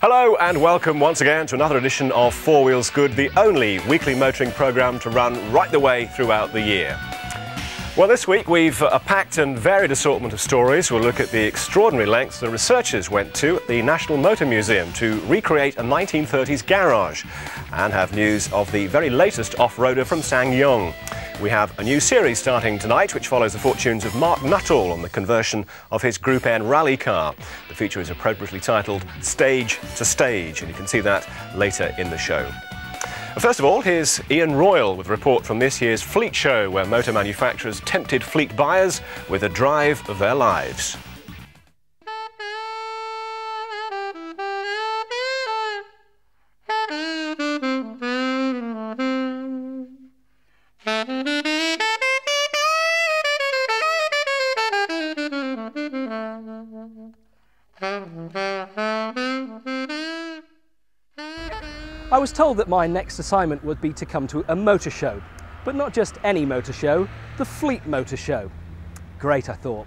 Hello and welcome once again to another edition of Four Wheels Good, the only weekly motoring programme to run right the way throughout the year. Well, this week we've a packed and varied assortment of stories. We'll look at the extraordinary lengths the researchers went to at the National Motor Museum to recreate a 1930s garage, and have news of the very latest off-roader from SsangYong. We have a new series starting tonight which follows the fortunes of Mark Uttall on the conversion of his Group N rally car. The feature is appropriately titled Stage to Stage, and you can see that later in the show. First of all, here's Ian Royle with a report from this year's Fleet Show, where motor manufacturers tempted fleet buyers with a drive of their lives. I was told that my next assignment would be to come to a motor show, but not just any motor show, the Fleet Motor Show. Great, I thought.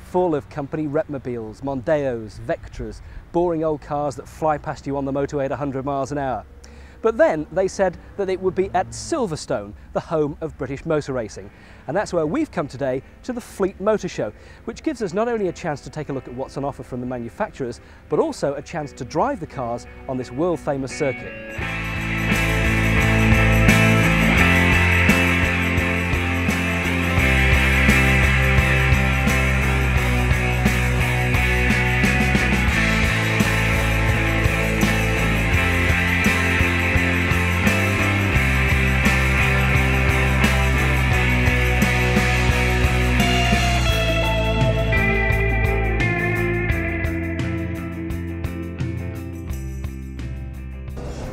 Full of company repmobiles, Mondeos, Vectras, boring old cars that fly past you on the motorway at 100 miles an hour. But then they said that it would be at Silverstone, the home of British motor racing. And that's where we've come today, to the Fleet Motor Show, which gives us not only a chance to take a look at what's on offer from the manufacturers, but also a chance to drive the cars on this world-famous circuit.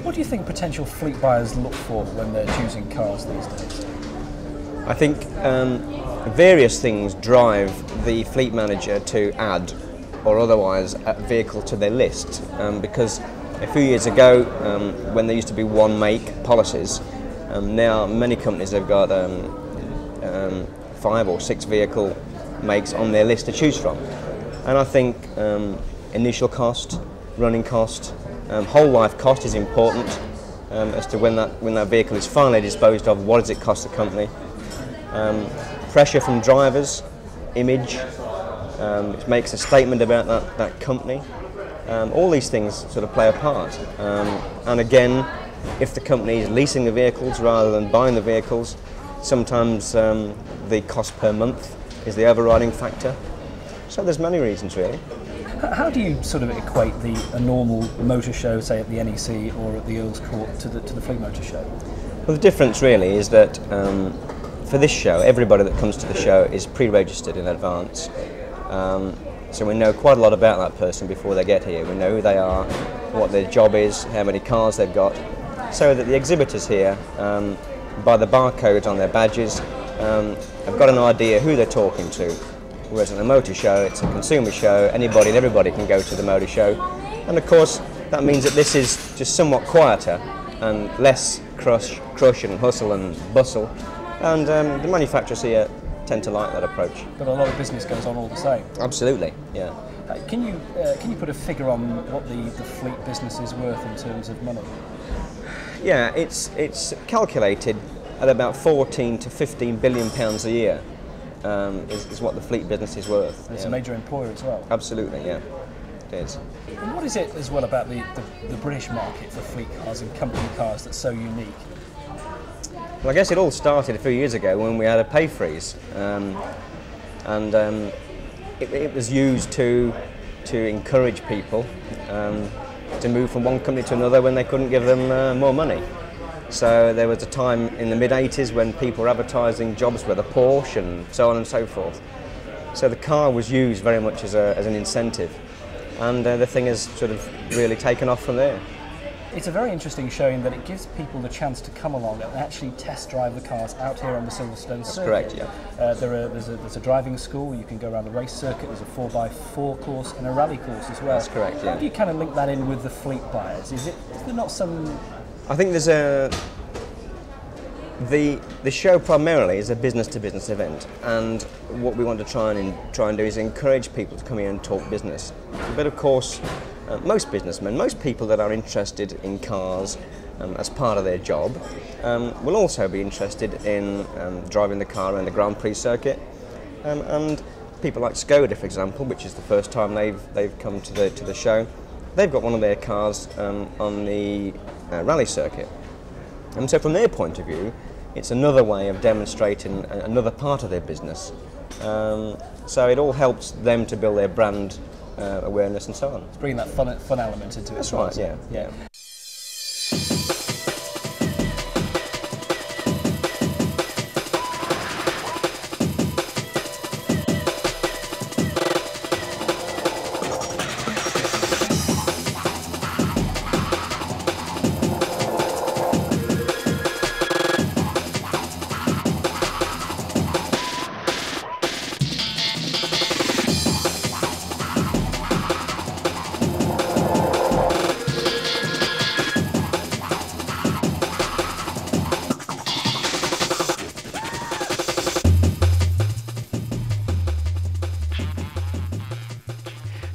What do you think potential fleet buyers look for when they're choosing cars these days? I think various things drive the fleet manager to add or otherwise a vehicle to their list, because a few years ago when there used to be one make policies, now many companies have got 5 or 6 vehicle makes on their list to choose from. And I think initial cost, running cost, whole life cost is important as to when that vehicle is finally disposed of. What does it cost the company? Pressure from drivers, image, it makes a statement about that company. All these things sort of play a part. And again, if the company is leasing the vehicles rather than buying the vehicles, sometimes the cost per month is the overriding factor. So there's many reasons really. How do you sort of equate a normal motor show, say at the NEC or at the Earl's Court, to the Fleet Motor Show? Well, the difference really is that for this show, everybody that comes to the show is pre-registered in advance. So we know quite a lot about that person before they get here. We know who they are, what their job is, how many cars they've got, so that the exhibitors here, by the barcodes on their badges, have got an idea who they're talking to. Whereas at a motor show, it's a consumer show, anybody and everybody can go to the motor show. And of course, that means that this is just somewhat quieter and less crush and hustle and bustle. And the manufacturers here tend to like that approach. But a lot of business goes on all the same. Absolutely, yeah. Can you put a figure on what the fleet business is worth in terms of money? Yeah, it's calculated at about 14 to 15 billion pounds a year. Is what the fleet business is worth. And it's a major employer as well. Absolutely, yeah, it is. And what is it as well about the British market for fleet cars and company cars that's so unique? Well, I guess it all started a few years ago when we had a pay freeze, it was used to encourage people to move from one company to another when they couldn't give them more money. So there was a time in the mid-80s when people were advertising jobs with a Porsche and so on and so forth. So the car was used very much as an incentive, and the thing has sort of really taken off from there. It's a very interesting showing that it gives people the chance to come along and actually test drive the cars out here on the Silverstone circuit. That's correct, yeah. There's a driving school, you can go around the race circuit, there's a 4x4 course and a rally course as well. That's correct, yeah. How do you kind of link that in with the fleet buyers? Is there not some... I think there's the show primarily is a business-to-business event, and what we want to try and do is encourage people to come here and talk business. But of course, most businessmen, most people that are interested in cars as part of their job, will also be interested in driving the car around the Grand Prix circuit. And people like Skoda, for example, which is the first time they've come to the show, they've got one of their cars on the rally circuit. And so from their point of view, it's another way of demonstrating another part of their business. So it all helps them to build their brand awareness and so on. It's bringing that fun element into it. That's right, yeah.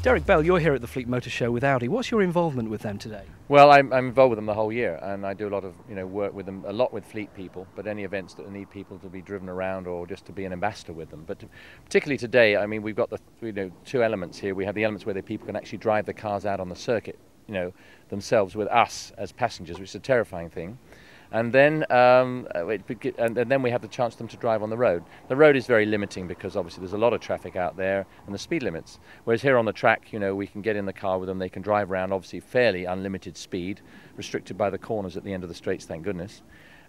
Derek Bell, you're here at the Fleet Motor Show with Audi. What's your involvement with them today? Well, I'm involved with them the whole year, and I do a lot of work with them, a lot with fleet people, but any events that need people to be driven around or just to be an ambassador with them. But particularly today, I mean, we've got the two elements here. We have the elements where the people can actually drive the cars out on the circuit, themselves with us as passengers, which is a terrifying thing. And then then we have the chance for them to drive on the road. The road is very limiting because obviously there's a lot of traffic out there and the speed limits. Whereas here on the track, we can get in the car with them. They can drive around, obviously fairly unlimited speed, restricted by the corners at the end of the straights, thank goodness,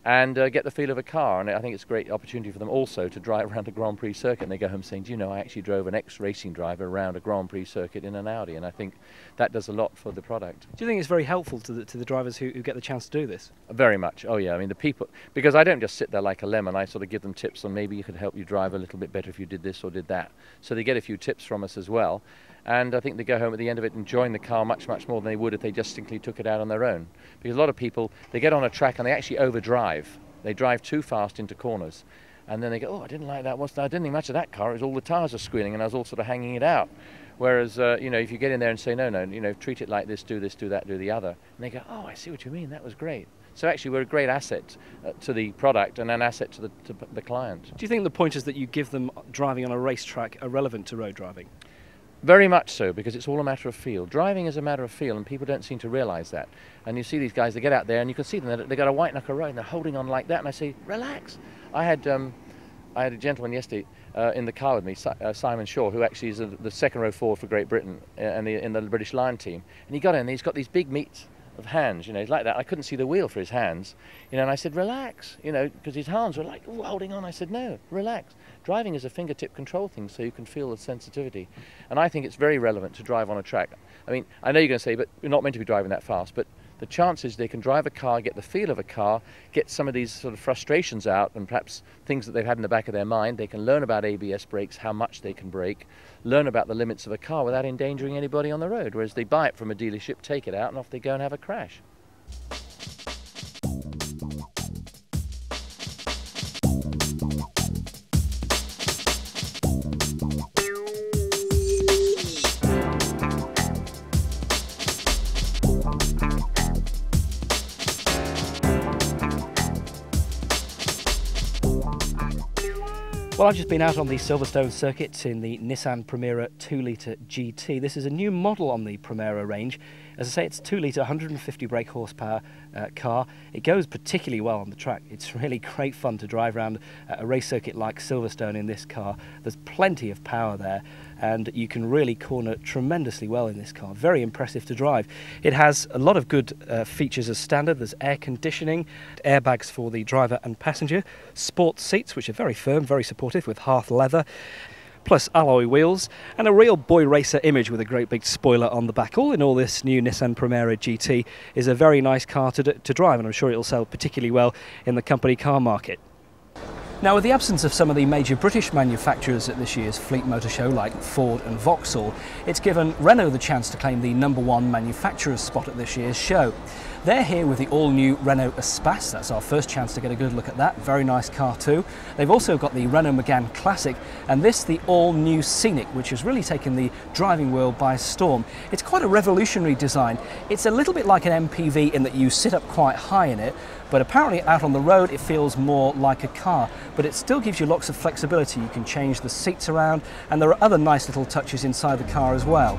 and get the feel of a car. And I think it's a great opportunity for them also to drive around a Grand Prix circuit. And they go home saying, do you know, I actually drove an ex-racing driver around a Grand Prix circuit in an Audi, and I think that does a lot for the product. Do you think it's very helpful to the drivers who get the chance to do this? Very much. Oh yeah, I mean the people, because I don't just sit there like a lemon. I sort of give them tips on maybe you could help you drive a little bit better if you did this or did that. So they get a few tips from us as well. And I think they go home at the end of it enjoying the car much, much more than they would if they just simply took it out on their own. Because a lot of people, they get on a track and they actually overdrive. They drive too fast into corners. And then they go, oh, I didn't like that. I didn't think much of that car. It was all the tyres are squealing and I was all sort of hanging it out. Whereas, if you get in there and say, no, treat it like this, do that, do the other. And they go, oh, I see what you mean. That was great. So actually we're a great asset to the product and an asset to the client. Do you think the pointers that you give them driving on a racetrack are relevant to road driving? Very much so, because it's all a matter of feel. Driving is a matter of feel, and people don't seem to realise that. And you see these guys, they get out there, and you can see them, they've got a white knuckle road, and they're holding on like that, and I say, relax. I had a gentleman yesterday in the car with me, Simon Shaw, who actually is the second row forward for Great Britain in the British Lion team. And he got in, and he's got these big meats of hands, he's like that. I couldn't see the wheel for his hands, and I said, relax, because his hands were like, ooh, holding on. I said, no, relax. Driving is a fingertip control thing, so you can feel the sensitivity. And I think it's very relevant to drive on a track. I mean, I know you're going to say, but you're not meant to be driving that fast, but the chances they can drive a car, get the feel of a car, get some of these sort of frustrations out and perhaps things that they've had in the back of their mind. They can learn about ABS brakes, how much they can brake, learn about the limits of a car without endangering anybody on the road, whereas they buy it from a dealership, take it out, and off they go and have a crash. Well, I've just been out on the Silverstone circuit in the Nissan Primera 2-litre GT. This is a new model on the Primera range. As I say, it's a 2-litre, 150 brake horsepower car. It goes particularly well on the track. It's really great fun to drive around a race circuit like Silverstone in this car. There's plenty of power there, and you can really corner tremendously well in this car. Very impressive to drive. It has a lot of good features as standard. There's air conditioning, airbags for the driver and passenger, sports seats which are very firm, very supportive with Hearth leather, plus alloy wheels, and a real boy racer image with a great big spoiler on the back. All in all, this new Nissan Primera GT is a very nice car to drive, and I'm sure it'll sell particularly well in the company car market. Now, with the absence of some of the major British manufacturers at this year's Fleet Motor Show, like Ford and Vauxhall, it's given Renault the chance to claim the #1 manufacturer's spot at this year's show. They're here with the all-new Renault Espace. That's our first chance to get a good look at that. Very nice car too. They've also got the Renault Megane Classic and this the all-new Scenic, which has really taken the driving world by storm. It's quite a revolutionary design. It's a little bit like an MPV in that you sit up quite high in it, but apparently out on the road it feels more like a car, but it still gives you lots of flexibility. You can change the seats around and there are other nice little touches inside the car as well.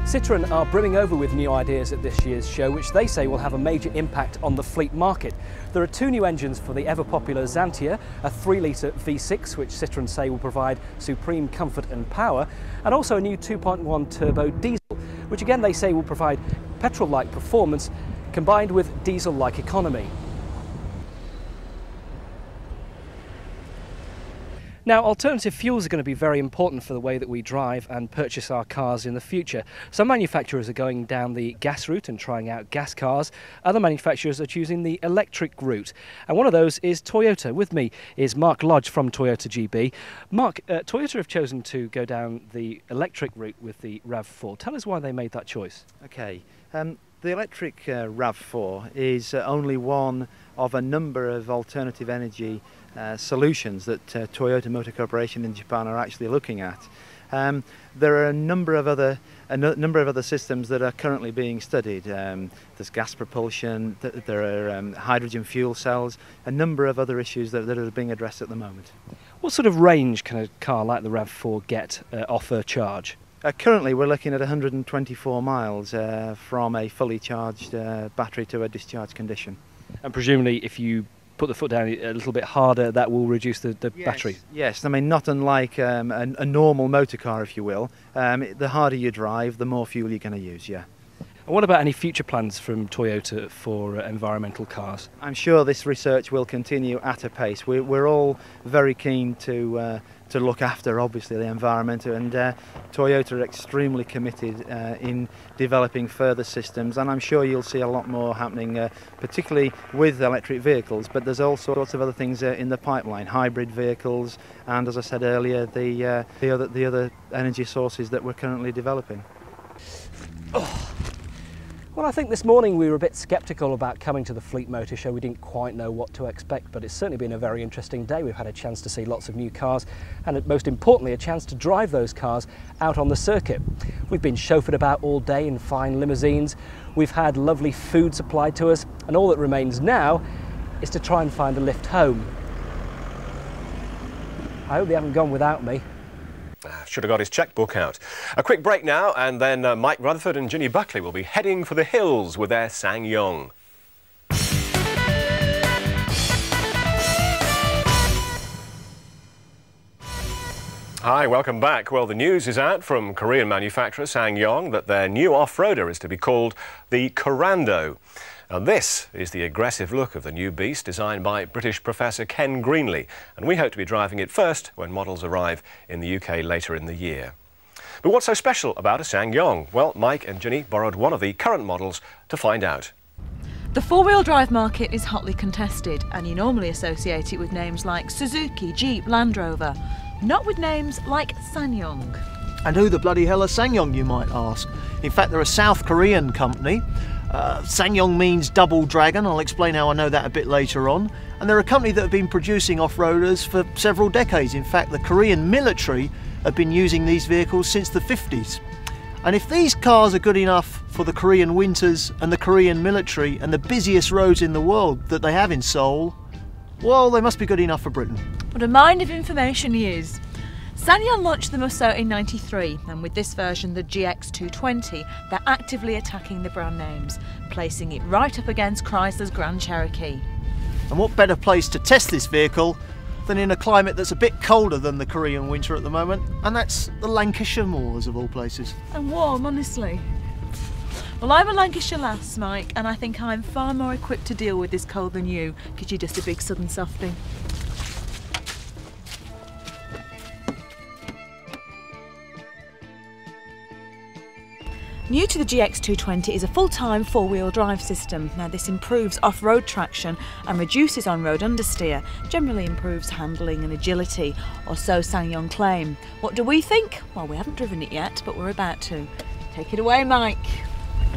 Citroën are brimming over with new ideas at this year's show, which they say will have a major impact on the fleet market. There are two new engines for the ever-popular Xantia, a 3-litre V6, which Citroën say will provide supreme comfort and power, and also a new 2.1 turbo diesel, which again they say will provide petrol-like performance combined with diesel-like economy. Now, alternative fuels are going to be very important for the way that we drive and purchase our cars in the future. Some manufacturers are going down the gas route and trying out gas cars. Other manufacturers are choosing the electric route. And one of those is Toyota. With me is Mark Lodge from Toyota GB. Mark, Toyota have chosen to go down the electric route with the RAV4. Tell us why they made that choice. Okay. The electric RAV4 is only one of a number of alternative energy solutions that Toyota Motor Corporation in Japan are actually looking at. There are a number of other systems that are currently being studied. There's gas propulsion, there are hydrogen fuel cells, a number of other issues that are being addressed at the moment. What sort of range can a car like the RAV4 get off a charge? Currently we're looking at 124 miles from a fully charged battery to a discharged condition. And presumably if you put the foot down a little bit harder, that will reduce the battery? Yes, I mean not unlike a normal motor car, if you will. The harder you drive, the more fuel you're going to use, yeah. And what about any future plans from Toyota for environmental cars? I'm sure this research will continue at a pace. We're all very keen to look after, obviously, the environment, and Toyota are extremely committed in developing further systems, and I'm sure you'll see a lot more happening, particularly with electric vehicles, but there's all sorts of other things in the pipeline, hybrid vehicles, and as I said earlier, the other energy sources that we're currently developing. Oh. Well, I think this morning we were a bit sceptical about coming to the Fleet Motor Show. We didn't quite know what to expect, but it's certainly been a very interesting day. We've had a chance to see lots of new cars and, most importantly, a chance to drive those cars out on the circuit. We've been chauffeured about all day in fine limousines. We've had lovely food supplied to us, and all that remains now is to try and find a lift home. I hope they haven't gone without me. Should have got his checkbook out. A quick break now, and then Mike Rutherford and Ginny Buckley will be heading for the hills with their SsangYong. Hi, welcome back. Well, the news is out from Korean manufacturer SsangYong that their new off-roader is to be called the Corando. Now, this is the aggressive look of the new beast designed by British Professor Ken Greenley, and we hope to be driving it first when models arrive in the UK later in the year. But what's so special about a SsangYong? Well, Mike and Ginny borrowed one of the current models to find out. The four-wheel drive market is hotly contested, and you normally associate it with names like Suzuki, Jeep, Land Rover, not with names like SsangYong. And who the bloody hell are SsangYong, you might ask? In fact, they're a South Korean company. SsangYong means double dragon. I'll explain how I know that a bit later on. And they're a company that have been producing off-roaders for several decades. In fact, the Korean military have been using these vehicles since the 50s. And if these cars are good enough for the Korean winters and the Korean military and the busiest roads in the world that they have in Seoul, well, they must be good enough for Britain. What a mine of information he is. SsangYong launched the Musso in '93, and with this version, the GX220, they're actively attacking the brand names, placing it right up against Chrysler's Grand Cherokee. And what better place to test this vehicle than in a climate that's a bit colder than the Korean winter at the moment, and that's the Lancashire moors of all places. And warm, honestly. Well, I'm a Lancashire lass, Mike, and I think I'm far more equipped to deal with this cold than you, because you're just a big southern softie. New to the GX220 is a full-time four-wheel drive system. Now this improves off-road traction and reduces on-road understeer, generally improves handling and agility, or so SsangYong claim. What do we think? Well, we haven't driven it yet, but we're about to. Take it away, Mike.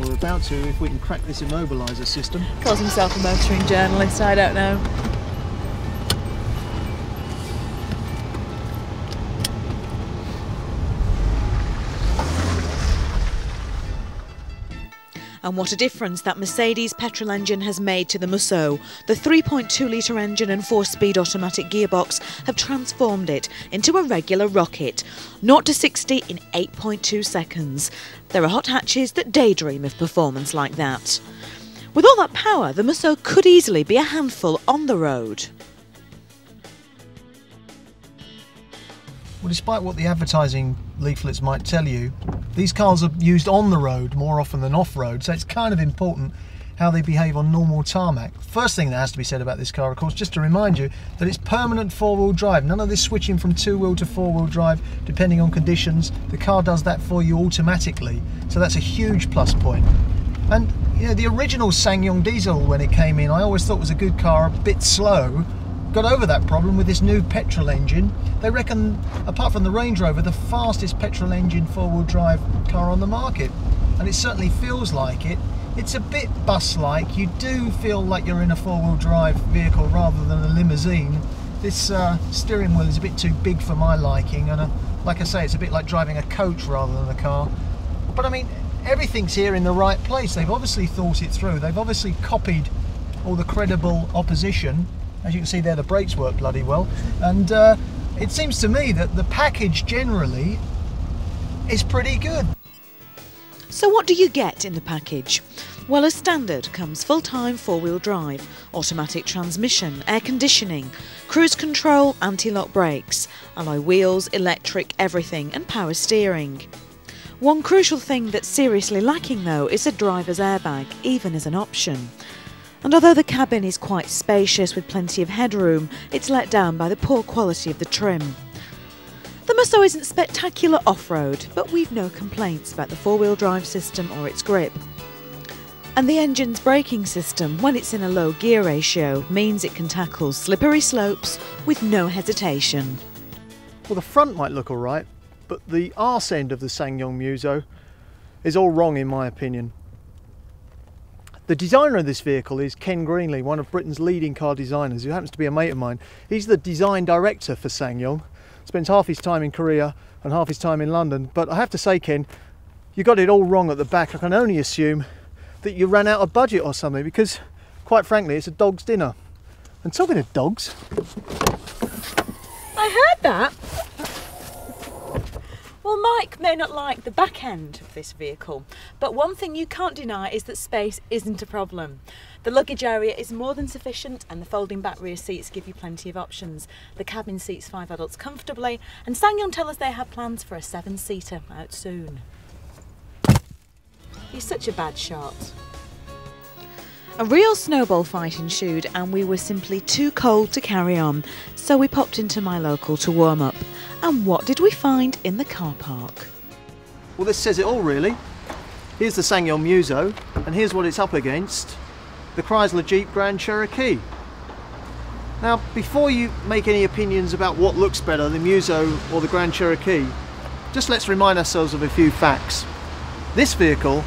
We're about to, if we can crack this immobiliser system. Calls himself a motoring journalist, I don't know. And what a difference that Mercedes petrol engine has made to the Musso. The 3.2 litre engine and 4-speed automatic gearbox have transformed it into a regular rocket. 0 to 60 in 8.2 seconds. There are hot hatches that daydream of performance like that. With all that power, the Musso could easily be a handful on the road. Well, despite what the advertising leaflets might tell you, these cars are used on the road more often than off-road, so it's kind of important how they behave on normal tarmac. First thing that has to be said about this car, of course, just to remind you that it's permanent four-wheel drive. None of this switching from two-wheel to four-wheel drive, depending on conditions. The car does that for you automatically, so that's a huge plus point. And, you know, the original SsangYong diesel, when it came in, I always thought was a good car, a bit slow. Got over that problem with this new petrol engine. They reckon, apart from the Range Rover, the fastest petrol engine four-wheel drive car on the market, and it certainly feels like it. It's a bit bus-like. You do feel like you're in a four-wheel drive vehicle rather than a limousine. This steering wheel is a bit too big for my liking, and like I say, it's a bit like driving a coach rather than a car. But I mean, everything's here in the right place. They've obviously thought it through. They've obviously copied all the credible opposition. As you can see there, the brakes work bloody well, and it seems to me that the package generally is pretty good. So what do you get in the package? Well, as standard comes full-time four-wheel drive, automatic transmission, air conditioning, cruise control, anti-lock brakes, alloy wheels, electric everything, and power steering. One crucial thing that's seriously lacking though is a driver's airbag, even as an option. And although the cabin is quite spacious with plenty of headroom, it's let down by the poor quality of the trim. The Musso isn't spectacular off-road, but we've no complaints about the four-wheel drive system or its grip. And the engine's braking system, when it's in a low gear ratio, means it can tackle slippery slopes with no hesitation. Well, the front might look alright, but the arse end of the SsangYong Musso is all wrong in my opinion. The designer of this vehicle is Ken Greenlee, one of Britain's leading car designers, who happens to be a mate of mine. He's the design director for SsangYong, spends half his time in Korea and half his time in London. But I have to say, Ken, you got it all wrong at the back. I can only assume that you ran out of budget or something, because quite frankly, it's a dog's dinner. And talking of dogs... I heard that. Well, Mike may not like the back end of this vehicle, but one thing you can't deny is that space isn't a problem. The luggage area is more than sufficient, and the folding back rear seats give you plenty of options. The cabin seats 5 adults comfortably, and SsangYong tell us they have plans for a 7-seater out soon. You're such a bad shot. A real snowball fight ensued, and we were simply too cold to carry on, so we popped into my local to warm up. And what did we find in the car park? Well, this says it all really. Here's the SsangYong Musso, and here's what it's up against. The Chrysler Jeep Grand Cherokee. Now, before you make any opinions about what looks better, the Musso or the Grand Cherokee, just let's remind ourselves of a few facts. This vehicle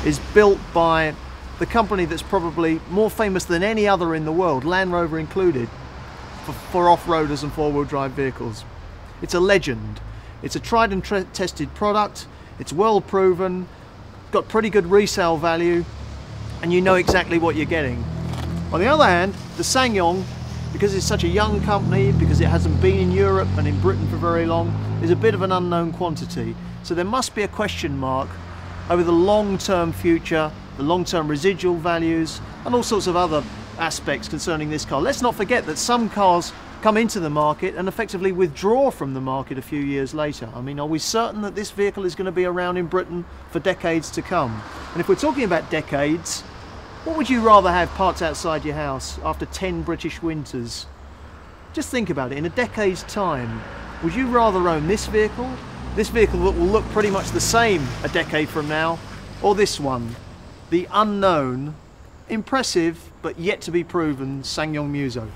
is built by the company that's probably more famous than any other in the world, Land Rover included, for off-roaders and four-wheel drive vehicles. It's a legend. It's a tried and tested product. It's well proven, got pretty good resale value, and you know exactly what you're getting. On the other hand, the SsangYong, because it's such a young company, because it hasn't been in Europe and in Britain for very long, is a bit of an unknown quantity. So there must be a question mark over the long-term future, the long-term residual values, and all sorts of other aspects concerning this car. Let's not forget that some cars come into the market and effectively withdraw from the market a few years later. I mean, are we certain that this vehicle is going to be around in Britain for decades to come? And if we're talking about decades, what would you rather have parked outside your house after 10 British winters? Just think about it. In a decade's time, would you rather own this vehicle that will look pretty much the same a decade from now, Or this one, the unknown, impressive but yet to be proven SsangYong Muso.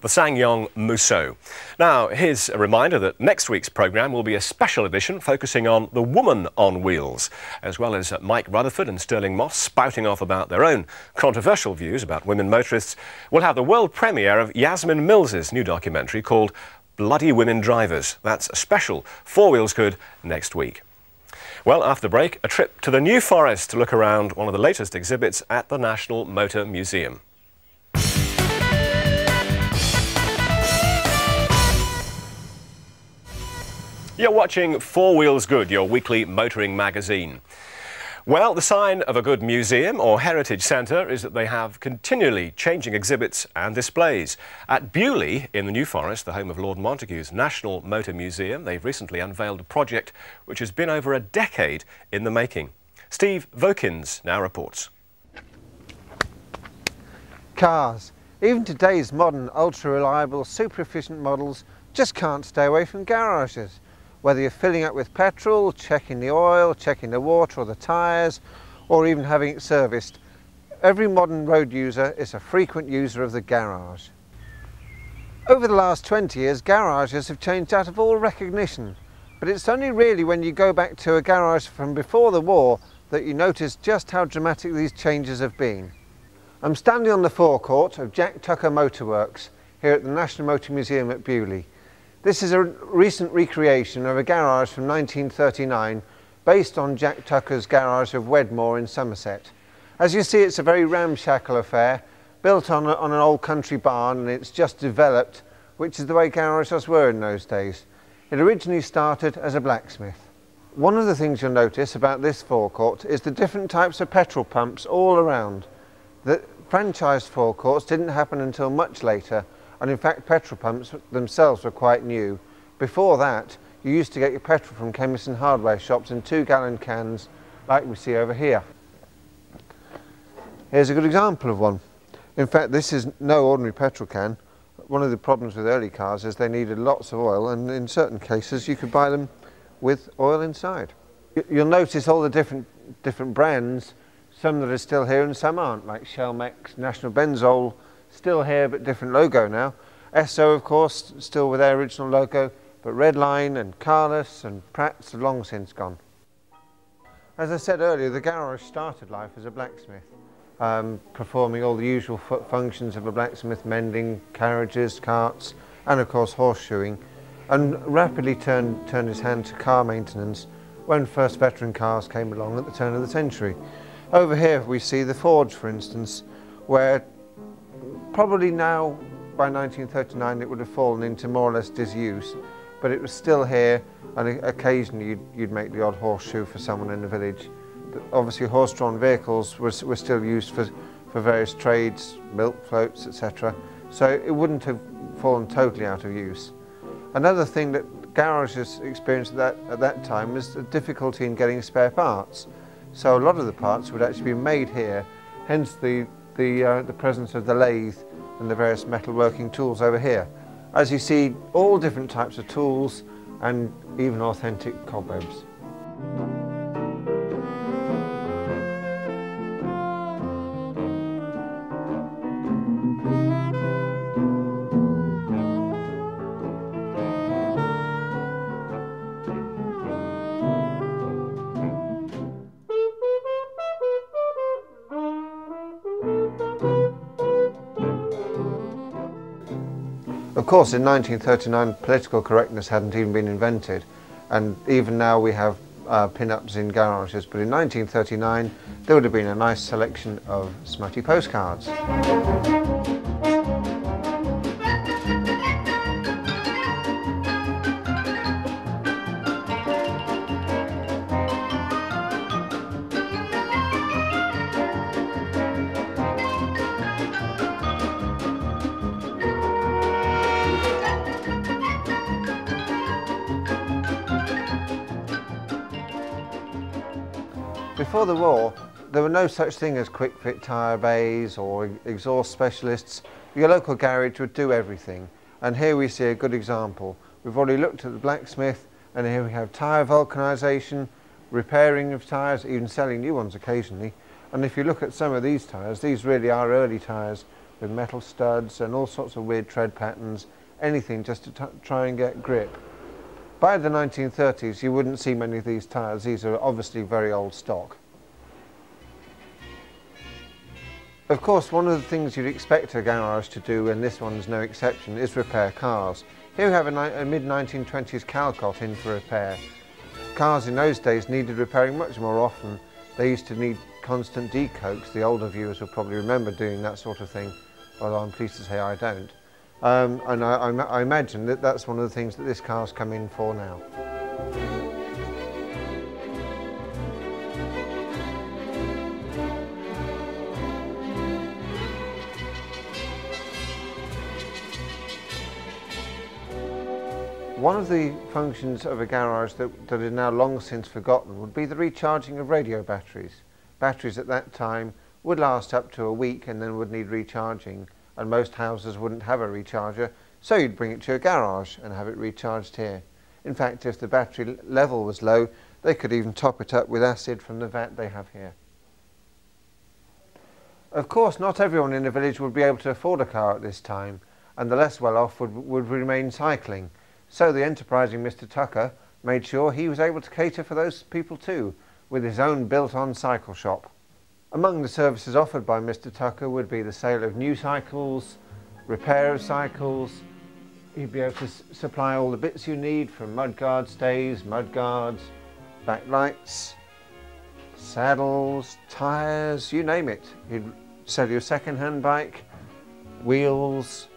The SsangYong Muso. Now, here's a reminder that next week's programme will be a special edition focusing on the woman on wheels, as well as Mike Rutherford and Sterling Moss spouting off about their own controversial views about women motorists. We'll have the world premiere of Yasmin Mills's new documentary called Bloody Women Drivers. That's a special Four Wheels Good next week. Well, after the break, a trip to the New Forest to look around one of the latest exhibits at the National Motor Museum. You're watching Four Wheels Good, your weekly motoring magazine. Well, the sign of a good museum or heritage centre is that they have continually changing exhibits and displays. At Buckley in the New Forest, the home of Lord Montagu's National Motor Museum, they've recently unveiled a project which has been over a decade in the making. Steve Vokins now reports. Cars. Even today's modern, ultra-reliable, super-efficient models just can't stay away from garages. Whether you're filling up with petrol, checking the oil, checking the water or the tyres, or even having it serviced, every modern road user is a frequent user of the garage. Over the last 20 years, garages have changed out of all recognition, but it's only really when you go back to a garage from before the war that you notice just how dramatic these changes have been. I'm standing on the forecourt of Jack Tucker Motor Works here at the National Motor Museum at Buckley. This is a recent recreation of a garage from 1939 based on Jack Tucker's garage of Wedmore in Somerset. As you see, it's a very ramshackle affair, built on an old country barn, and it's just developed, which is the way garages were in those days. It originally started as a blacksmith. One of the things you'll notice about this forecourt is the different types of petrol pumps all around. The franchised forecourts didn't happen until much later, and in fact petrol pumps themselves were quite new. Before that, you used to get your petrol from chemists and hardware shops in 2-gallon cans like we see over here. Here's a good example of one. In fact, this is no ordinary petrol can. One of the problems with early cars is they needed lots of oil, and in certain cases you could buy them with oil inside. You'll notice all the different brands, some that are still here and some aren't, like Shellmex, National Benzol, still here but different logo now. Esso, of course, still with their original logo, but Redline and Carless and Pratt's are long since gone. As I said earlier, the garage started life as a blacksmith, performing all the usual functions of a blacksmith, mending carriages, carts, and of course horseshoeing, and rapidly turned his hand to car maintenance when first veteran cars came along at the turn of the century. Over here we see the forge, for instance, where probably now, by 1939, it would have fallen into more or less disuse, but it was still here, and occasionally you'd make the odd horseshoe for someone in the village. But obviously horse-drawn vehicles were still used for various trades, milk floats, etc. So it wouldn't have fallen totally out of use. Another thing that garages experienced at that time was the difficulty in getting spare parts. So a lot of the parts would actually be made here, hence the presence of the lathe and the various metalworking tools over here. As you see, all different types of tools and even authentic cobwebs. Of course, in 1939, political correctness hadn't even been invented, and even now we have pin-ups in garages, but in 1939 there would have been a nice selection of smutty postcards. Before the war, there were no such thing as quick fit tyre bays or exhaust specialists. Your local garage would do everything. And here we see a good example. We've already looked at the blacksmith, and here we have tyre vulcanisation, repairing of tyres, even selling new ones occasionally. And if you look at some of these tyres, these really are early tyres with metal studs and all sorts of weird tread patterns, anything just to try and get grip. By the 1930s, you wouldn't see many of these tyres. These are obviously very old stock. Of course, one of the things you'd expect a garage to do, and this one's no exception, is repair cars. Here we have a mid-1920s Calcott in for repair. Cars in those days needed repairing much more often. They used to need constant decoats. The older viewers will probably remember doing that sort of thing, although I'm pleased to say I don't. And I imagine that that's one of the things that this car's come in for now. One of the functions of a garage that is now long since forgotten would be the recharging of radio batteries. Batteries at that time would last up to a week and then would need recharging, and most houses wouldn't have a recharger, so you'd bring it to a garage and have it recharged here. In fact, if the battery level was low, they could even top it up with acid from the vat they have here. Of course, not everyone in the village would be able to afford a car at this time, and the less well-off would remain cycling. So the enterprising Mr. Tucker made sure he was able to cater for those people too, with his own built-on cycle shop. Among the services offered by Mr. Tucker would be the sale of new cycles, repair of cycles. He'd be able to supply all the bits you need, from mudguard stays, mudguards, backlights, saddles, tyres, you name it. He'd sell you a second-hand bike, wheels,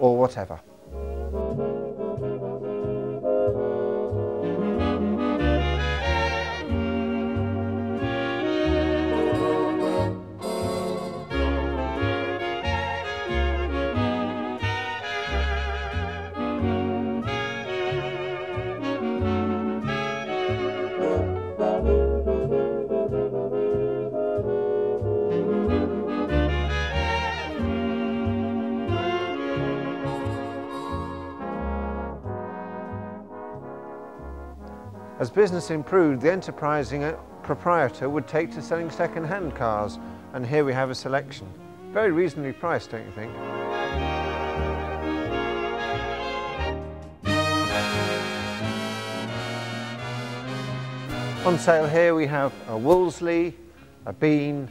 or whatever. As business improved, the enterprising proprietor would take to selling second-hand cars, and here we have a selection. Very reasonably priced, don't you think? On sale here we have a Wolseley, a Bean,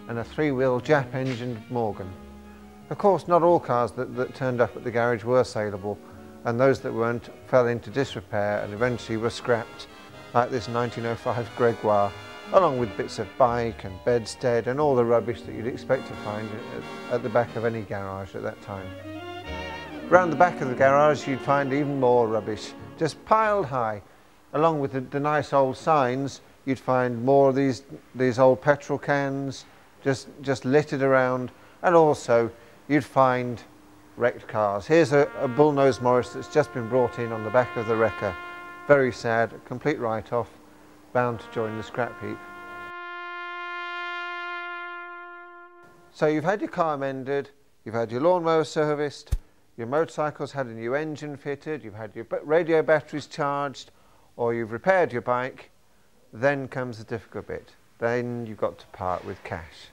and a three-wheel Jap-engined Morgan. Of course, not all cars that turned up at the garage were saleable, and those that weren't fell into disrepair and eventually were scrapped, like this 1905 Gregoire, along with bits of bike and bedstead and all the rubbish that you'd expect to find at the back of any garage at that time. Round the back of the garage you'd find even more rubbish, just piled high. Along with the nice old signs, you'd find more of these old petrol cans just littered around, and also you'd find wrecked cars. Here's a bullnose Morris that's just been brought in on the back of the wrecker. Very sad, a complete write-off, bound to join the scrap heap. So you've had your car mended, you've had your lawnmower serviced, your motorcycle's had a new engine fitted, you've had your radio batteries charged, or you've repaired your bike. Then comes the difficult bit. Then you've got to part with cash.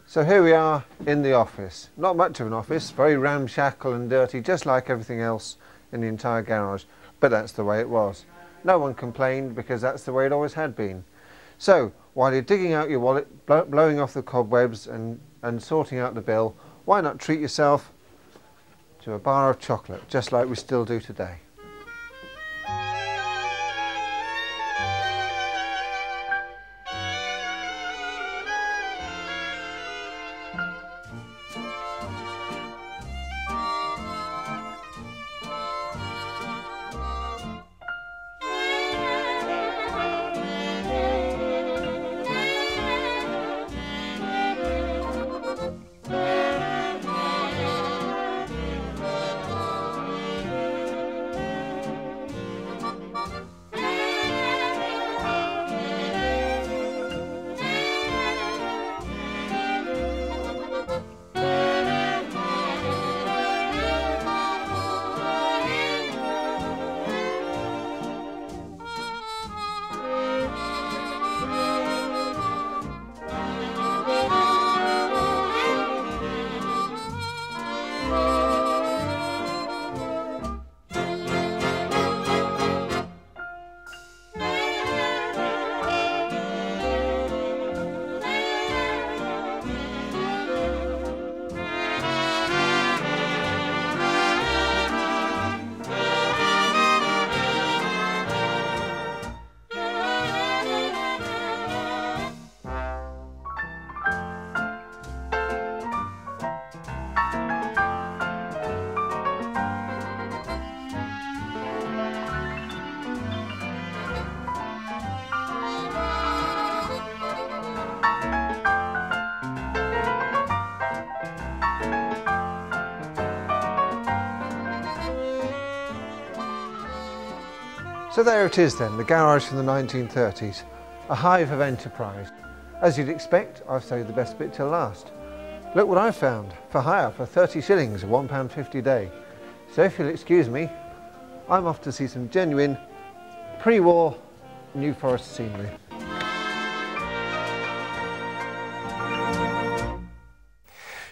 So here we are in the office. Not much of an office, very ramshackle and dirty, just like everything else in the entire garage, but that's the way it was. No one complained because that's the way it always had been. So while you're digging out your wallet, blowing off the cobwebs and sorting out the bill, why not treat yourself to a bar of chocolate, just like we still do today. So there it is then, the garage from the 1930s, a hive of enterprise. As you'd expect, I've saved the best bit till last. Look what I found, for hire for 30 shillings, £1.50 a day. So if you'll excuse me, I'm off to see some genuine pre-war New Forest scenery.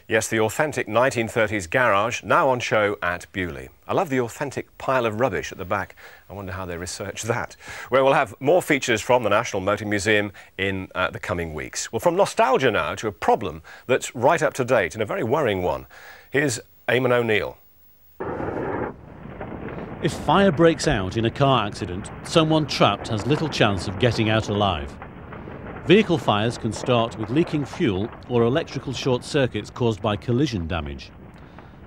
Yes, the authentic 1930s garage, now on show at Buckley. I love the authentic pile of rubbish at the back. I wonder how they researched that. Well, we'll have more features from the National Motor Museum in the coming weeks. Well, from nostalgia now to a problem that's right up to date and a very worrying one. Here's Eamon O'Neill. If fire breaks out in a car accident, someone trapped has little chance of getting out alive. Vehicle fires can start with leaking fuel or electrical short circuits caused by collision damage.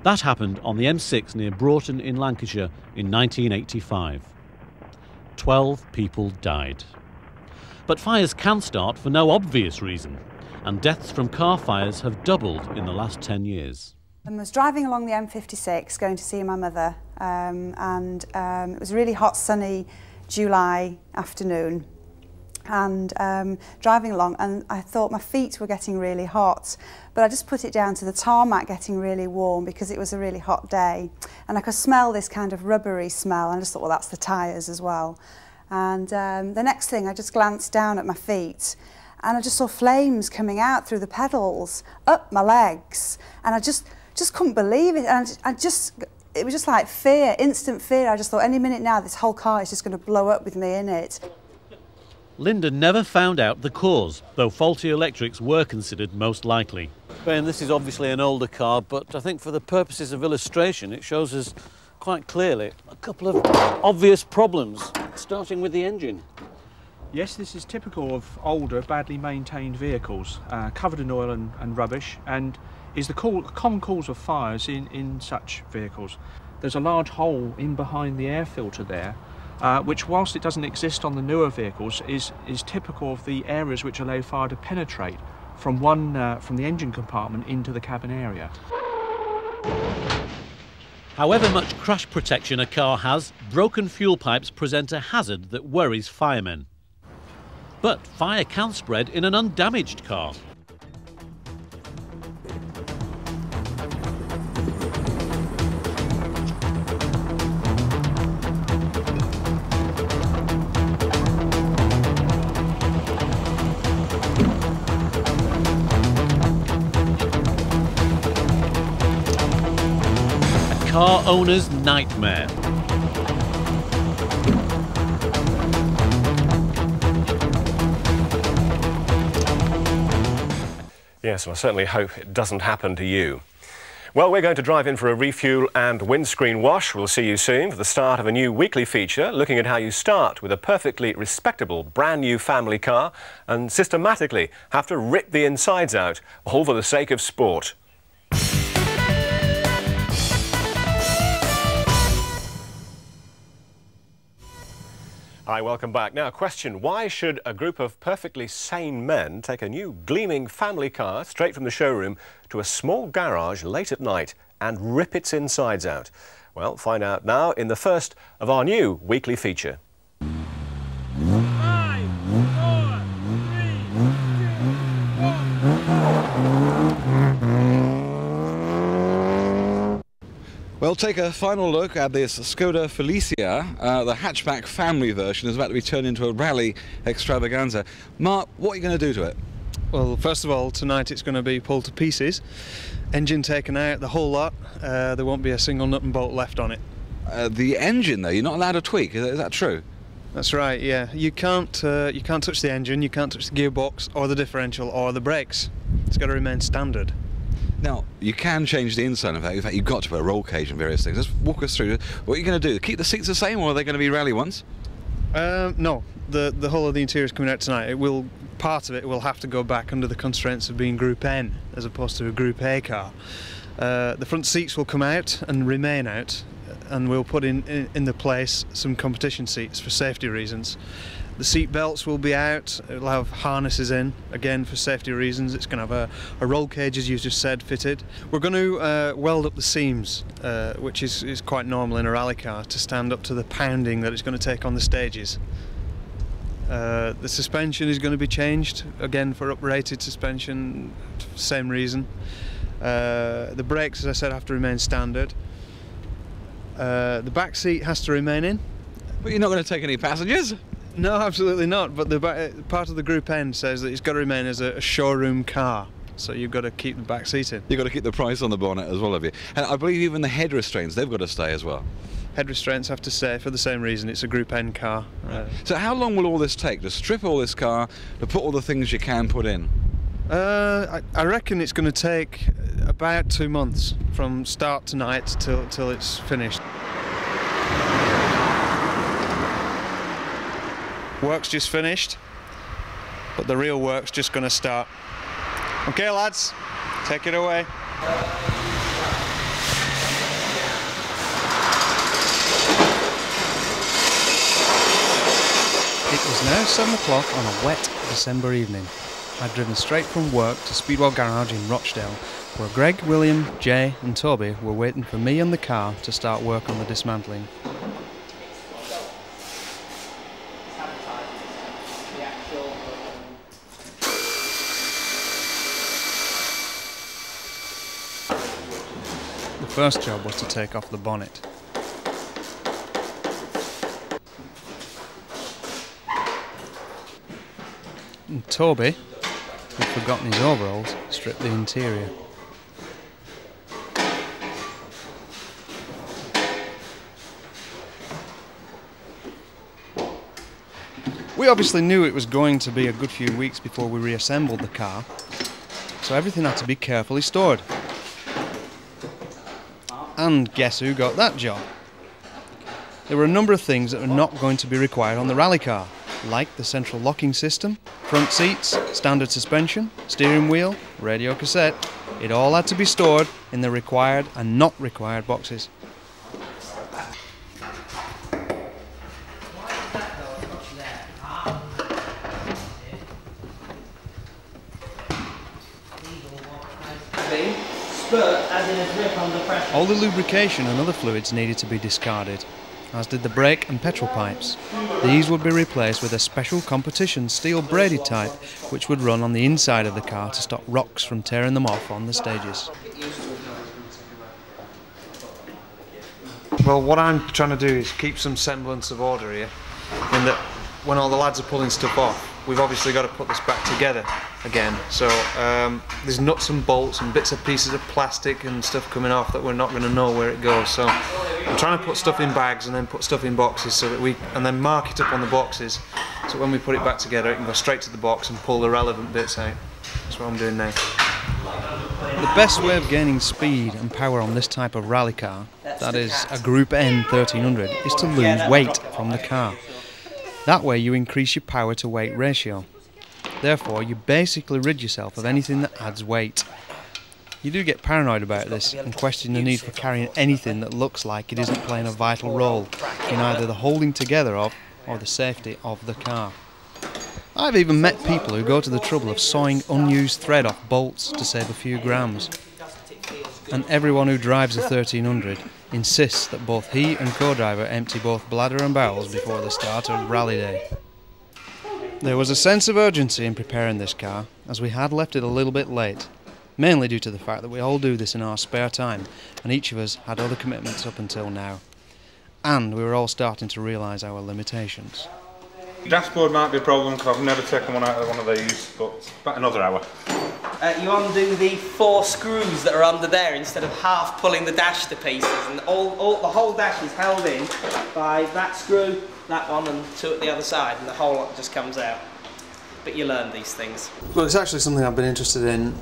That happened on the M6 near Broughton in Lancashire in 1985. 12 people died. But fires can start for no obvious reason, and deaths from car fires have doubled in the last 10 years. I was driving along the M56 going to see my mother, and it was a really hot sunny July afternoon. And driving along, and I thought my feet were getting really hot, but I just put it down to the tarmac getting really warm because it was a really hot day, and I could smell this kind of rubbery smell, and I just thought, well, that's the tyres as well. And the next thing, I just glanced down at my feet, and I just saw flames coming out through the pedals up my legs, and I just couldn't believe it, and it was just like fear, instant fear. I just thought, any minute now, this whole car is just going to blow up with me in it. Linda never found out the cause, though faulty electrics were considered most likely. Ben, this is obviously an older car, but I think for the purposes of illustration it shows us quite clearly a couple of obvious problems, starting with the engine. Yes, this is typical of older, badly maintained vehicles, covered in oil and rubbish, and is the common cause of fires in such vehicles. There's a large hole in behind the air filter there, which, whilst it doesn't exist on the newer vehicles, is typical of the areas which allow fire to penetrate from the engine compartment into the cabin area. However much crash protection a car has, broken fuel pipes present a hazard that worries firemen. But fire can spread in an undamaged car. Car owner's nightmare. Yes, and I certainly hope it doesn't happen to you. Well, we're going to drive in for a refuel and windscreen wash. We'll see you soon for the start of a new weekly feature looking at how you start with a perfectly respectable brand new family car and systematically have to rip the insides out, all for the sake of sport. Hi, welcome back. Now, question, why should a group of perfectly sane men take a new gleaming family car straight from the showroom to a small garage late at night and rip its insides out? Well, find out now in the first of our new weekly feature. 5, 4, 3, 2, 1. Well, take a final look at this Skoda Felicia. The hatchback family version is about to be turned into a rally extravaganza. Mark, what are you going to do to it? Well, first of all, tonight it's going to be pulled to pieces. Engine taken out, the whole lot. There won't be a single nut and bolt left on it. The engine, though, you're not allowed to tweak. Is that true? That's right, yeah. You can't touch the engine, you can't touch the gearbox or the differential or the brakes. It's got to remain standard. Now, you can change the inside of that. In fact, you've got to put a roll cage and various things. Let's walk us through. What are you going to do? Keep the seats the same, or are they going to be rally ones? No, the whole of the interior is coming out tonight. Part of it will have to go back under the constraints of being Group N as opposed to a Group A car. The front seats will come out and remain out, and we'll put in the place some competition seats for safety reasons. The seat belts will be out, it'll have harnesses in, again for safety reasons. It's going to have a roll cage, as you just said, fitted. We're going to weld up the seams, which is quite normal in a rally car, to stand up to the pounding that it's going to take on the stages. The suspension is going to be changed, again for uprated suspension, same reason. The brakes, as I said, have to remain standard. The back seat has to remain in. But you're not going to take any passengers? No, absolutely not, but the part of the Group N says that it's got to remain as a showroom car, so you've got to keep the back seat in. You've got to keep the price on the bonnet as well, have you? And I believe even the head restraints, they've got to stay as well. Head restraints have to stay for the same reason, it's a Group N car. So how long will all this take, to strip all this car, to put all the things you can put in? I reckon it's going to take about 2 months, from start to night till it's finished. Work's just finished, but the real work's just going to start. Okay lads, take it away. It was now 7 o'clock on a wet December evening. I'd driven straight from work to Speedwell Garage in Rochdale, where Greg, William, Jay and Toby were waiting for me and the car to start work on the dismantling. The first job was to take off the bonnet. And Toby, who'd forgotten his overalls, stripped the interior. We obviously knew it was going to be a good few weeks before we reassembled the car, so everything had to be carefully stored. And guess who got that job? There were a number of things that were not going to be required on the rally car, like the central locking system, front seats, standard suspension, steering wheel, radio cassette. It all had to be stored in the required and not required boxes. All the lubrication and other fluids needed to be discarded, as did the brake and petrol pipes. These would be replaced with a special competition steel braided type, which would run on the inside of the car to stop rocks from tearing them off on the stages. Well, what I'm trying to do is keep some semblance of order here, in that when all the lads are pulling stuff off, we've obviously got to put this back together again. So there's nuts and bolts and bits and pieces of plastic and stuff coming off that we're not going to know where it goes. So I'm trying to put stuff in bags and then put stuff in boxes so that and then mark it up on the boxes, so when we put it back together it can go straight to the box and pull the relevant bits out. That's what I'm doing now. The best way of gaining speed and power on this type of rally car, that is a Group N 1300, is to lose weight from the car. That way you increase your power to weight ratio. Therefore you basically rid yourself of anything that adds weight. You do get paranoid about this and question the need for carrying anything that looks like it isn't playing a vital role in either the holding together of or the safety of the car. I've even met people who go to the trouble of sawing unused thread off bolts to save a few grams. And everyone who drives a 1300 insists that both he and co-driver empty both bladder and bowels before the start of rally day. There was a sense of urgency in preparing this car, as we had left it a little bit late, mainly due to the fact that we all do this in our spare time, and each of us had other commitments up until now. And we were all starting to realise our limitations. The dashboard might be a problem because I've never taken one out of one of these, but about another hour. You undo the 4 screws that are under there instead of half pulling the dash to pieces, and the whole dash is held in by that screw, that one and 2 at the other side, and the whole lot just comes out. But you learn these things. Well, it's actually something I've been interested in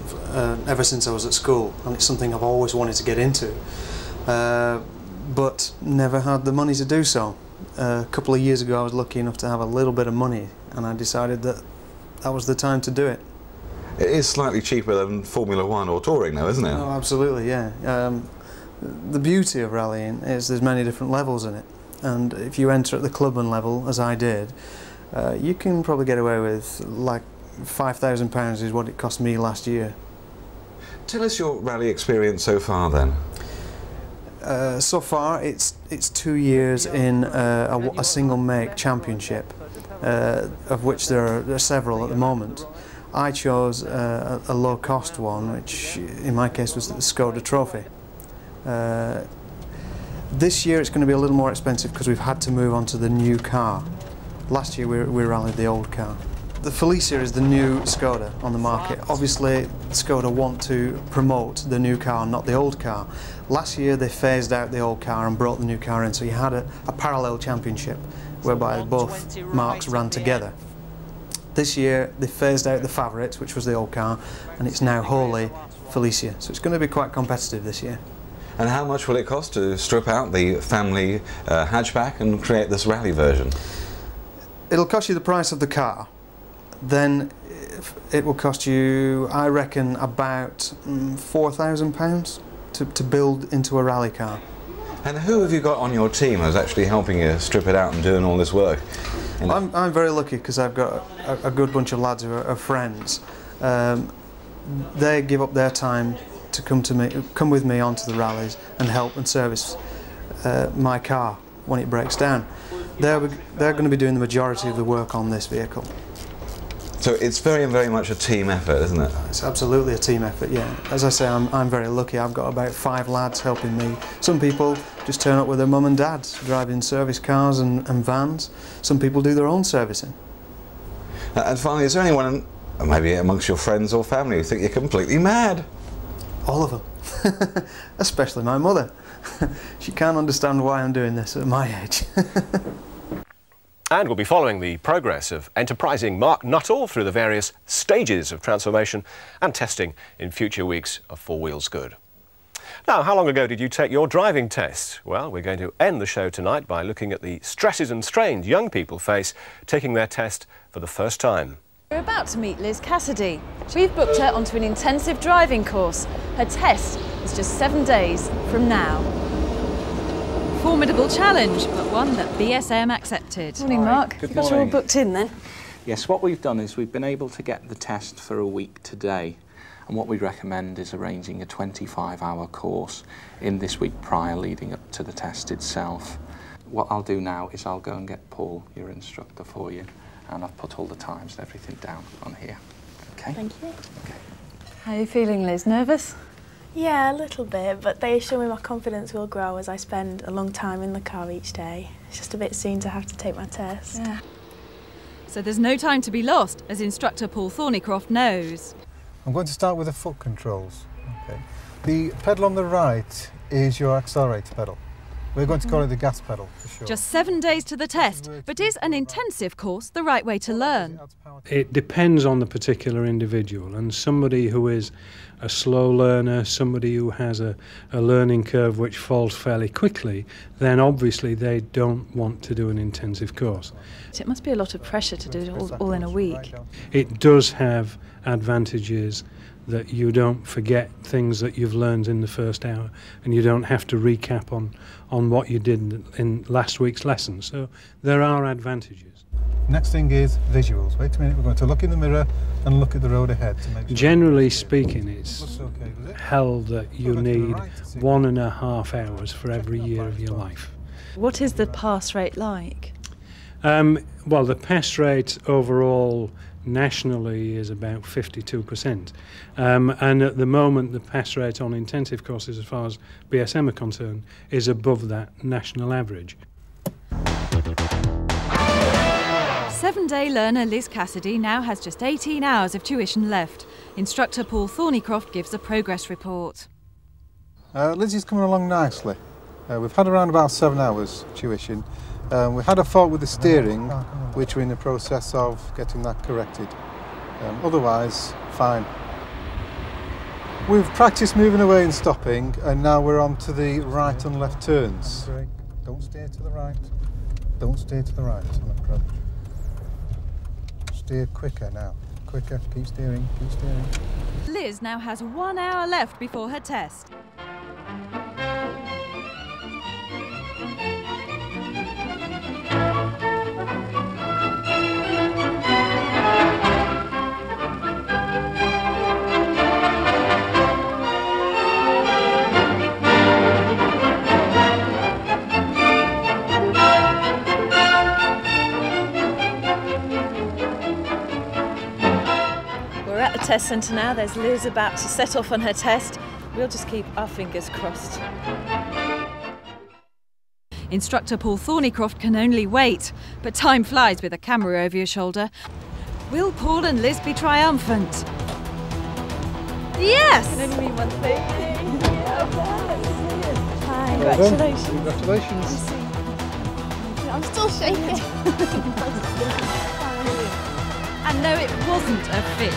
ever since I was at school, and it's something I've always wanted to get into, but never had the money to do so. A couple of years ago I was lucky enough to have a little bit of money, and I decided that that was the time to do it. It is slightly cheaper than Formula 1 or touring though, isn't it? Oh, absolutely, yeah. The beauty of rallying is there's many different levels in it, and if you enter at the clubman level, as I did, you can probably get away with like £5,000 is what it cost me last year. Tell us your rally experience so far then. So far it's 2 years in a single make championship, of which there are several at the moment. I chose a low cost one, which in my case was the Skoda Trophy. This year it's going to be a little more expensive because we've had to move on to the new car. Last year we rallied the old car. The Felicia is the new Skoda on the market. Obviously Skoda want to promote the new car, not the old car. Last year they phased out the old car and brought the new car in, so you had a parallel championship whereby both marques ran together. This year they phased out the Favourite, which was the old car, and it's now wholly Felicia, so it's going to be quite competitive this year. And how much will it cost to strip out the family hatchback and create this rally version? It'll cost you the price of the car. Then it will cost you, I reckon, about £4,000 to build into a rally car. And who have you got on your team who's actually helping you strip it out and doing all this work? I'm very lucky because I've got a good bunch of lads who are friends. They give up their time to come with me onto the rallies and help and service my car when it breaks down. They're going to be doing the majority of the work on this vehicle. So it's very, very much a team effort, isn't it? It's absolutely a team effort, yeah. As I say, I'm very lucky. I've got about 5 lads helping me. Some people just turn up with their mum and dads, driving service cars and vans. Some people do their own servicing. And finally, is there anyone, maybe amongst your friends or family, who think you're completely mad? All of them, especially my mother. She can't understand why I'm doing this at my age. And we'll be following the progress of enterprising Mark Uttall through the various stages of transformation and testing in future weeks of Four Wheels Good. Now, how long ago did you take your driving test? Well, we're going to end the show tonight by looking at the stresses and strains young people face taking their test for the first time. We're about to meet Liz Cassidy. We've booked her onto an intensive driving course. Her test is just 7 days from now. Formidable challenge, but one that BSM accepted. Morning, Mark. Good You guys are all morning. booked in then? Yes, what we've done is we've been able to get the test for a week today, and what we recommend is arranging a 25-hour course in this week prior leading up to the test itself. What I'll do now is I'll go and get Paul, your instructor, for you, and I've put all the times and everything down on here. Okay? Thank you. Okay. How are you feeling, Liz? Nervous? Yeah, a little bit, but they assure me my confidence will grow as I spend a long time in the car each day. It's just a bit soon to have to take my test. Yeah. So there's no time to be lost, as instructor Paul Thornycroft knows. I'm going to start with the foot controls. Okay. The pedal on the right is your accelerator pedal. We're going to call it the gas pedal for sure. Just 7 days to the test, but is an intensive course the right way to learn? It depends on the particular individual, and somebody who is a slow learner, somebody who has a learning curve which falls fairly quickly, then obviously they don't want to do an intensive course. It must be a lot of pressure to do it all in a week. It does have advantages that you don't forget things that you've learned in the first hour, and you don't have to recap on what you did in last week's lesson. So there are advantages. Next thing is visuals. Wait a minute, we're going to look in the mirror and look at the road ahead to make sure. Generally speaking, it's held that you need 1.5 hours for every year of your life. What is the pass rate like? Well, the pass rate overall nationally is about 52%. And at the moment, the pass rate on intensive courses, as far as BSM are concerned, is above that national average. 7-day learner Liz Cassidy now has just 18 hours of tuition left. Instructor Paul Thornycroft gives a progress report. Lizzie's coming along nicely. We've had around about 7 hours tuition. We had a fault with the steering, which we're in the process of getting that corrected. Otherwise, fine. We've practiced moving away and stopping, and now we're on to the right and left turns. Don't steer to the right. Don't steer to the right on approach. Steer quicker now. Quicker. Keep steering. Keep steering. Liz now has 1 hour left before her test. at the test centre now. There's Liz about to set off on her test. We'll just keep our fingers crossed. Instructor Paul Thornycroft can only wait, but time flies with a camera over your shoulder. Will Paul and Liz be triumphant? Yes! Can only mean one thing. Hi, Well done. congratulations. Congratulations. I'm still shaking. And no, it wasn't a fix.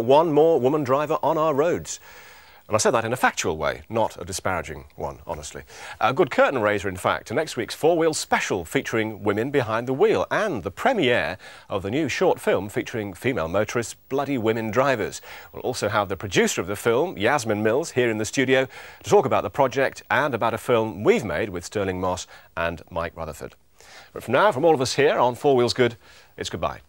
One more woman driver on our roads. And I said that in a factual way, not a disparaging one, honestly. A good curtain raiser, in fact, to next week's Four Wheel special featuring women behind the wheel and the premiere of the new short film featuring female motorists, Bloody Women Drivers. We'll also have the producer of the film, Yasmin Mills, here in the studio to talk about the project and about a film we've made with Sterling Moss and Mike Rutherford. But for now, from all of us here on Four Wheels Good, it's goodbye.